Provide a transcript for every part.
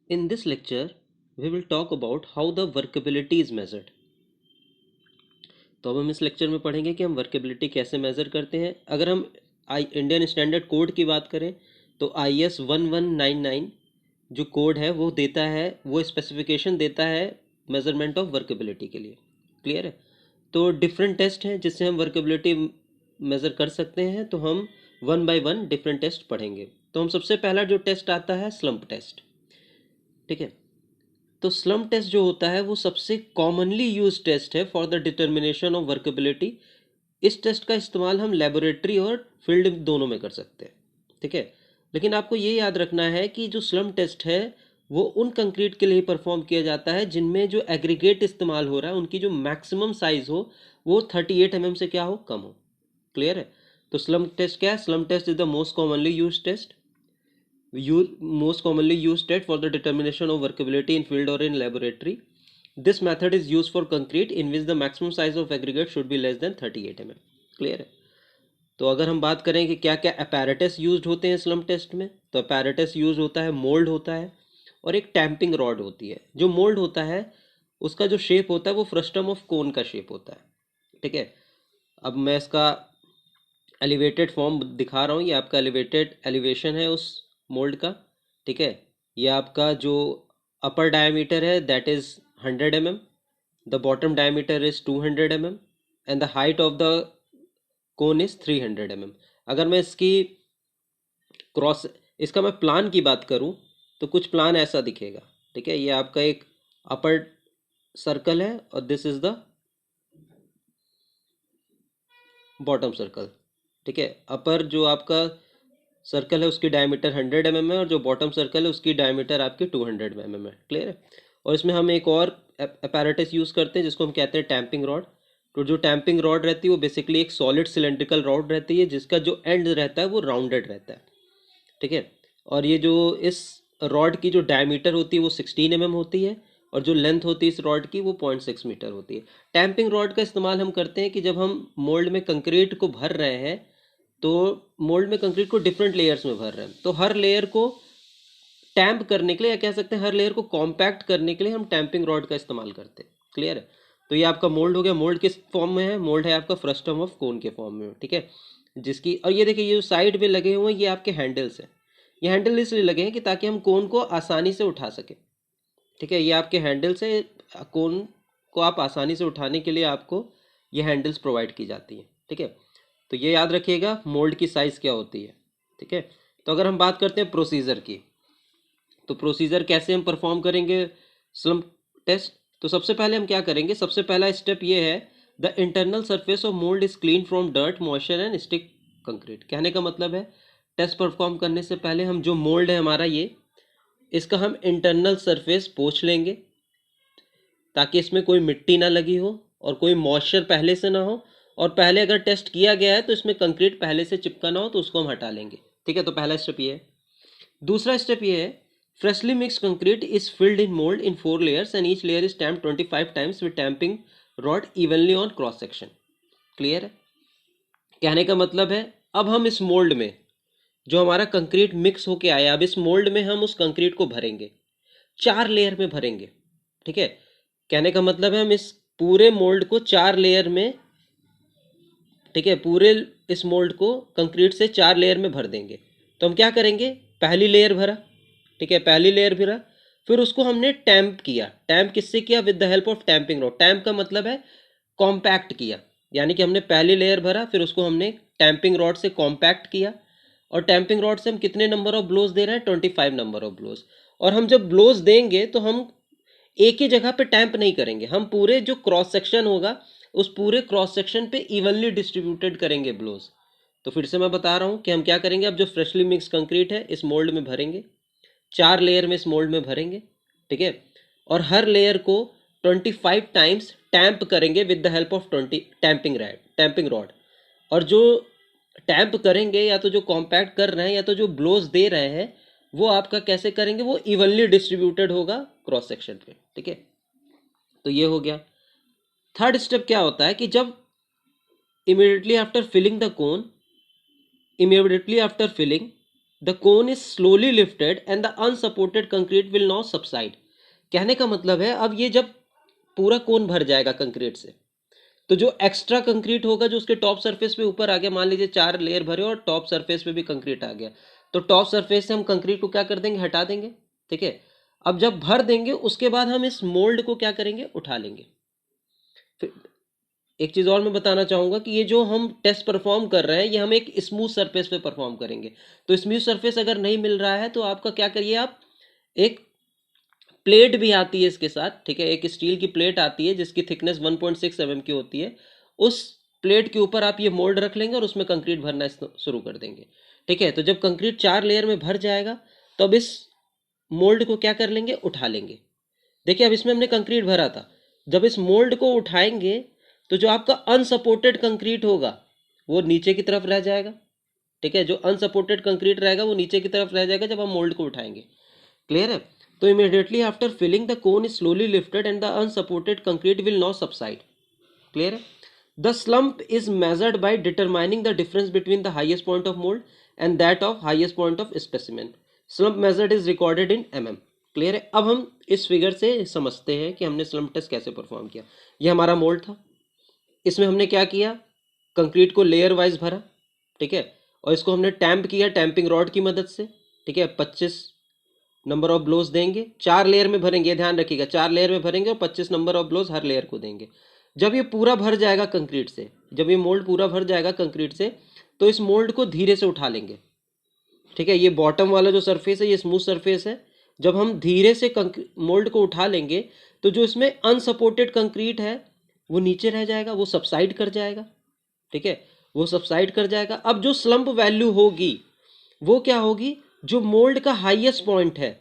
In this lecture, we will talk about how the workability is measured. तो अब हम इस लेक्चर में पढ़ेंगे कि हम वर्केबिलिटी कैसे मेज़र करते हैं। अगर हम इंडियन स्टैंडर्ड कोड की बात करें तो IS 1199 जो कोड है वो देता है, वो स्पेसिफिकेशन देता है मेज़रमेंट ऑफ वर्केबिलिटी के लिए। क्लियर है? तो डिफरेंट टेस्ट हैं जिससे हम वर्केबिलिटी मेज़र कर सकते हैं। तो हम one by one different test पढ़ेंगे। तो हम सबसे पहला जो टेस्ट आता है स्लम्प टेस्ट। ठीक है, तो स्लम्प टेस्ट जो होता है वो सबसे कॉमनली यूज टेस्ट है for the determination of workability. इस टेस्ट का इस्तेमाल हम लेबोरेटरी और फील्ड दोनों में कर सकते हैं। ठीक है, लेकिन आपको ये याद रखना है कि जो स्लम्प टेस्ट है वो उन कंक्रीट के लिए परफॉर्म किया जाता है जिनमें जो एग्रीगेट इस्तेमाल हो रहा है उनकी जो मैक्सिमम साइज हो वो 38 mm से क्या हो, कम हो। क्लियर है? तो स्लम्प टेस्ट क्या है? Slump test is the most commonly use test, most commonly used test for the determination of workability in field or in laboratory. This method is used for concrete in which the maximum size of aggregate should be less than 38 mm. Clear है? तो अगर हम बात करें कि क्या क्या apparatus use होते हैं स्लम्प टेस्ट में, तो अपैरेटस यूज होता है, मोल्ड होता है और एक टैंपिंग रॉड होती है। जो मोल्ड होता है उसका जो शेप होता है वो फ्रस्टम ऑफ कोन का शेप होता है। ठीक है, अब मैं इसका एलिवेटेड फॉर्म दिखा रहा हूँ। ये आपका एलिवेशन है उस मोल्ड का। ठीक है, ये आपका जो अपर डायमीटर है that is 100 mm, the bottom diameter is 200 mm and the height of the cone is 300 mm। अगर मैं इसका मैं प्लान की बात करूं तो कुछ प्लान ऐसा दिखेगा। ठीक है, ये आपका एक अपर सर्कल है और this is the bottom circle. ठीक है, अपर जो आपका सर्कल है उसकी डायमीटर 100 mm है और जो बॉटम सर्कल है उसकी डायमीटर आपकी 200 mm है। क्लियर है? और इसमें हम एक और अपैरेटस यूज़ करते हैं जिसको हम कहते हैं टैंपिंग रॉड। तो जो टैंपिंग रॉड रहती है वो बेसिकली एक सॉलिड सिलेंड्रिकल रॉड रहती है जिसका जो एंड रहता है वो राउंडेड रहता है। ठीक है, और ये जो इस रॉड की जो डायमीटर होती है वो 16 mm होती है और जो लेंथ होती है इस रॉड की वो 0.6 मीटर होती है। टैंपिंग रॉड का इस्तेमाल हम करते हैं कि जब हम मोल्ड में कंक्रीट को भर रहे हैं तो मोल्ड में कंक्रीट को डिफरेंट लेयर्स में भर रहे हैं, तो हर लेयर को टैंप करने के लिए या कह सकते हैं हर लेयर को कॉम्पैक्ट करने के लिए हम टैंपिंग रॉड का इस्तेमाल करते हैं। क्लियर है? तो ये आपका मोल्ड हो गया। मोल्ड किस फॉर्म में है? मोल्ड है आपका फ्रस्टम ऑफ कोन के फॉर्म में। ठीक है, जिसकी और ये देखिए ये जो साइड में लगे हुए हैं ये आपके हैंडल्स हैं। ये हैंडल इसलिए लगे हैं कि ताकि हम कोन को आसानी से उठा सकें। ठीक है, ये आपके हैंडल्स है। कोन को आप आसानी से उठाने के लिए आपको ये हैंडल्स प्रोवाइड की जाती हैं। ठीक है, तो ये याद रखिएगा मोल्ड की साइज़ क्या होती है। ठीक है, तो अगर हम बात करते हैं प्रोसीजर की, तो प्रोसीजर कैसे हम परफॉर्म करेंगे स्लम्प टेस्ट। तो सबसे पहले हम क्या करेंगे, सबसे पहला स्टेप ये है the internal surface of mould is clean from dirt moisture and stick concrete. कहने का मतलब है टेस्ट परफॉर्म करने से पहले हम जो मोल्ड है हमारा ये, इसका हम इंटरनल सरफेस पोंछ लेंगे ताकि इसमें कोई मिट्टी ना लगी हो और कोई मॉइस्चर पहले से ना हो, और पहले अगर टेस्ट किया गया है तो इसमें कंक्रीट पहले से चिपका ना हो तो उसको हम हटा लेंगे। ठीक है, तो पहला स्टेप ये है। दूसरा स्टेप ये है freshly mix concrete is filled in mould in 4 layers and each layer is tamped 25 times with tamping rod evenly on cross section. Clear है? कहने का मतलब है अब हम इस मोल्ड में जो हमारा कंक्रीट मिक्स होके आया, अब इस मोल्ड में हम उस कंक्रीट को भरेंगे, 4 लेयर में भरेंगे। ठीक है, कहने का मतलब है हम इस पूरे मोल्ड को 4 लेयर में, ठीक है, पूरे इस मोल्ड को कंक्रीट से 4 लेयर में भर देंगे। तो हम क्या करेंगे, पहली लेयर भरा, ठीक है, पहली लेयर भरा, फिर उसको हमने टैंप किया। टैंप किससे किया? With the help of tamping rod. Tamp का मतलब है कॉम्पैक्ट किया, यानी कि हमने पहली लेयर भरा फिर उसको हमने टैंपिंग रॉड से कॉम्पैक्ट किया। और टैंपिंग रॉड से हम कितने नंबर ऑफ ब्लोज दे रहे हैं? 25 नंबर ऑफ ब्लोज। और हम जब ब्लोज देंगे तो हम एक ही जगह पे टैंप नहीं करेंगे, हम पूरे जो क्रॉस सेक्शन होगा उस पूरे क्रॉस सेक्शन पे इवनली डिस्ट्रीब्यूटेड करेंगे ब्लोज। तो फिर से मैं बता रहा हूँ कि हम क्या करेंगे, अब जो फ्रेशली मिक्स कंक्रीट है इस मोल्ड में भरेंगे, 4 लेयर में इस मोल्ड में भरेंगे। ठीक है, और हर लेयर को 25 टाइम्स टैंप करेंगे with the help of 20 tamping rod. और जो टैंप करेंगे या तो जो कॉम्पैक्ट कर रहे हैं या तो जो ब्लोज दे रहे हैं वो आपका कैसे करेंगे, वो इवनली डिस्ट्रीब्यूटेड होगा क्रॉस सेक्शन पे। ठीक है, तो ये हो गया। थर्ड स्टेप क्या होता है कि जब immediately after filling the cone, immediately after filling the cone is slowly lifted and the unsupported concrete will not subside. कहने का मतलब है अब ये जब पूरा कोन भर जाएगा कंक्रीट से, तो जो एक्स्ट्रा कंक्रीट होगा जो उसके टॉप सरफेस पे ऊपर आ गया, मान लीजिए 4 लेयर भरे और टॉप सरफेस पे भी कंक्रीट आ गया, तो टॉप सरफेस से हम कंक्रीट को क्या कर देंगे, हटा देंगे। ठीक है, अब जब भर देंगे उसके बाद हम इस मोल्ड को क्या करेंगे, उठा लेंगे। फिर एक चीज़ और मैं बताना चाहूँगा कि ये जो हम टेस्ट परफॉर्म कर रहे हैं ये हम एक स्मूथ सरफेस पे परफॉर्म करेंगे। तो स्मूथ सरफेस अगर नहीं मिल रहा है तो आपका क्या करिए, आप एक प्लेट भी आती है इसके साथ, ठीक है, एक स्टील की प्लेट आती है जिसकी थिकनेस 1.6 mm की होती है। उस प्लेट के ऊपर आप ये मोल्ड रख लेंगे और उसमें कंक्रीट भरना शुरू कर देंगे। ठीक है, तो जब कंक्रीट 4 लेयर में भर जाएगा तो अब इस मोल्ड को क्या कर लेंगे, उठा लेंगे। देखिए अब इसमें हमने कंक्रीट भरा था, जब इस मोल्ड को उठाएंगे तो जो आपका अनसपोर्टेड कंक्रीट होगा वो नीचे की तरफ रह जाएगा। ठीक है, जो अनसपोर्टेड कंक्रीट रहेगा वो नीचे की तरफ रह जाएगा जब हम मोल्ड को उठाएंगे। क्लियर है? तो immediately after filling the cone is slowly lifted and the unsupported concrete will not subside. Clear है? The slump is measured by determining the difference between the highest point of mould and that of highest point of specimen. Slump measured is recorded in mm। Clear है? अब हम इस figure से समझते हैं कि हमने स्लम्प टेस्ट कैसे परफॉर्म किया। ये हमारा मोल्ड था, इसमें हमने क्या किया, कंक्रीट को लेयर वाइज भरा। ठीक है, और इसको हमने टैंप किया टैंपिंग रॉड की मदद से। ठीक है, 25 नंबर ऑफ ब्लोज देंगे, 4 लेयर में भरेंगे, ध्यान रखिएगा 4 लेयर में भरेंगे और 25 नंबर ऑफ ब्लोज हर लेयर को देंगे। जब ये पूरा भर जाएगा कंक्रीट से, जब ये मोल्ड पूरा भर जाएगा कंक्रीट से, तो इस मोल्ड को धीरे से उठा लेंगे। ठीक है, ये बॉटम वाला जो सरफेस है ये स्मूथ सरफेस है, जब हम धीरे से मोल्ड को उठा लेंगे तो जो इसमें अनसपोर्टेड कंक्रीट है वो नीचे रह जाएगा, वो सबसाइड कर जाएगा। ठीक है, वो सबसाइड कर जाएगा। अब जो स्लम्प वैल्यू होगी वो क्या होगी, जो मोल्ड का हाईएस्ट पॉइंट है।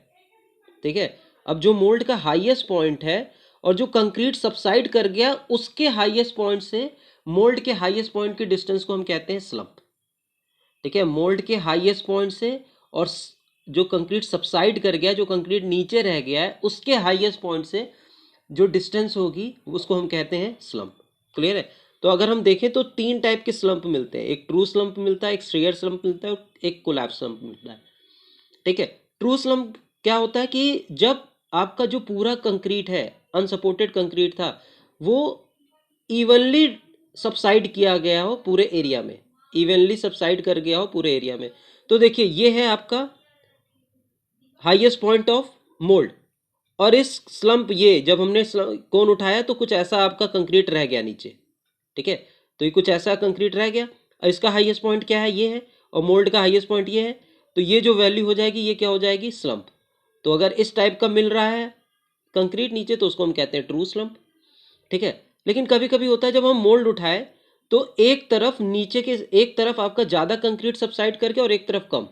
ठीक है, अब जो मोल्ड का हाईएस्ट पॉइंट है और जो कंक्रीट सबसाइड कर गया उसके हाईएस्ट पॉइंट से मोल्ड के हाईएस्ट पॉइंट की डिस्टेंस को हम कहते हैं स्लम्प। ठीक है, मोल्ड के हाईएस्ट पॉइंट से और जो कंक्रीट सबसाइड कर गया, जो कंक्रीट नीचे रह गया है, उसके हाईएस्ट पॉइंट से जो डिस्टेंस होगी उसको हम कहते हैं स्लम्प। क्लियर है? तो अगर हम देखें तो 3 टाइप के स्लम्प मिलते हैं, एक ट्रू स्लम्प मिलता है, एक शेयर स्लम्प मिलता है और एक कोलैप्स स्लम्प मिलता है। ठीक है, ट्रू स्लम्प क्या होता है कि जब आपका जो पूरा कंक्रीट है, अनसपोर्टेड कंक्रीट था, वो इवनली सबसाइड किया गया हो पूरे एरिया में, इवनली सबसाइड कर गया हो पूरे एरिया में। तो देखिए ये है आपका हाईएस्ट पॉइंट ऑफ मोल्ड, और इस स्लम्प, ये जब हमने कोन उठाया तो कुछ ऐसा आपका कंक्रीट रह गया नीचे। ठीक है, तो ये कुछ ऐसा कंक्रीट रह गया, और इसका हाईएस्ट पॉइंट क्या है, ये है, और मोल्ड का हाईएस्ट पॉइंट ये है, तो ये जो वैल्यू हो जाएगी ये क्या हो जाएगी, स्लम्प। तो अगर इस टाइप का मिल रहा है कंक्रीट नीचे तो उसको हम कहते हैं ट्रू स्लम्प। ठीक है, लेकिन कभी कभी होता है जब हम मोल्ड उठाए तो एक तरफ नीचे के, एक तरफ आपका ज़्यादा कंक्रीट सबसाइड करके और एक तरफ कम,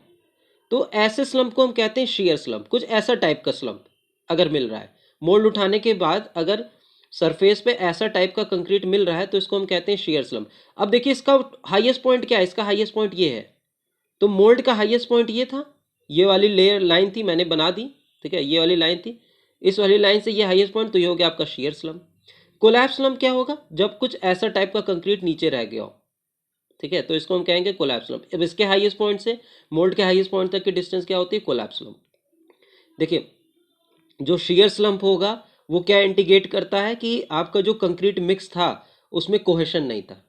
तो ऐसे स्लम्प को हम कहते हैं शेयर स्लम्प। कुछ ऐसा टाइप का स्लम्प अगर मिल रहा है मोल्ड उठाने के बाद, अगर सरफेस पे ऐसा टाइप का कंक्रीट मिल रहा है तो इसको हम कहते हैं शेयर स्लम्प। अब देखिए इसका हाईएस्ट पॉइंट क्या है, इसका हाईएस्ट पॉइंट ये है, तो मोल्ड का हाईएस्ट पॉइंट ये था, ये वाली लेयर लाइन थी मैंने बना दी। ठीक है, ये वाली लाइन थी, इस वाली लाइन से ये हाईएस्ट पॉइंट, तो ये हो गया आपका शेयर स्लम्प। कोलैप्स स्लम्प क्या होगा, जब कुछ ऐसा टाइप का कंक्रीट नीचे रह गया हो। ठीक है, तो इसको हम कहेंगे कोलैप्स स्लम्प। अब इसके हाईएस्ट पॉइंट से मोल्ड के हाईएस्ट पॉइंट तक की डिस्टेंस क्या होती है, कोलैप्स स्लम्प। देखिए जो शेयर स्लम्प होगा वो क्या इंडिकेट करता है कि आपका जो कंक्रीट मिक्स था उसमें कोहेशन नहीं था,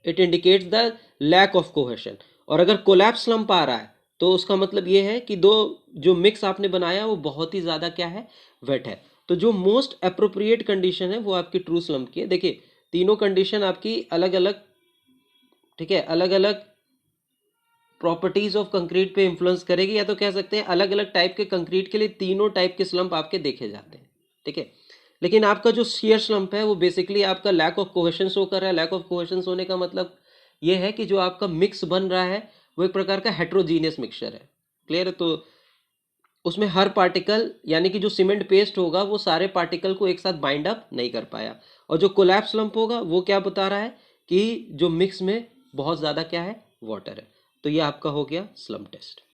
it indicates the lack of cohesion. और अगर कोलैप्स स्लम्प आ रहा है तो उसका मतलब ये है कि दो जो मिक्स आपने बनाया वो बहुत ही ज़्यादा क्या है, वेट है। तो जो मोस्ट अप्रोप्रिएट कंडीशन है वो आपकी ट्रू स्लम्प की है। देखिए तीनों कंडीशन आपकी अलग अलग, ठीक है, अलग अलग प्रॉपर्टीज ऑफ कंक्रीट पे इन्फ्लुएंस करेगी, या तो कह सकते हैं अलग अलग टाइप के कंक्रीट के लिए तीनों टाइप के स्लम्प आपके देखे जाते हैं। ठीक है, लेकिन आपका जो शेयर स्लम्प है वो बेसिकली आपका लैक ऑफ कोहेशन शो कर रहा है। लैक ऑफ कोहेशन होने का मतलब ये है कि जो आपका मिक्स बन रहा है वो एक प्रकार का हेट्रोजीनियस मिक्सचर है। क्लियर है? तो उसमें हर पार्टिकल, यानी कि जो सीमेंट पेस्ट होगा वो सारे पार्टिकल को एक साथ बाइंड अप नहीं कर पाया। और जो कोलैप्स स्लम्प होगा वो क्या बता रहा है कि जो मिक्स में बहुत ज़्यादा क्या है, वाटर है। तो ये आपका हो गया स्लम्प टेस्ट।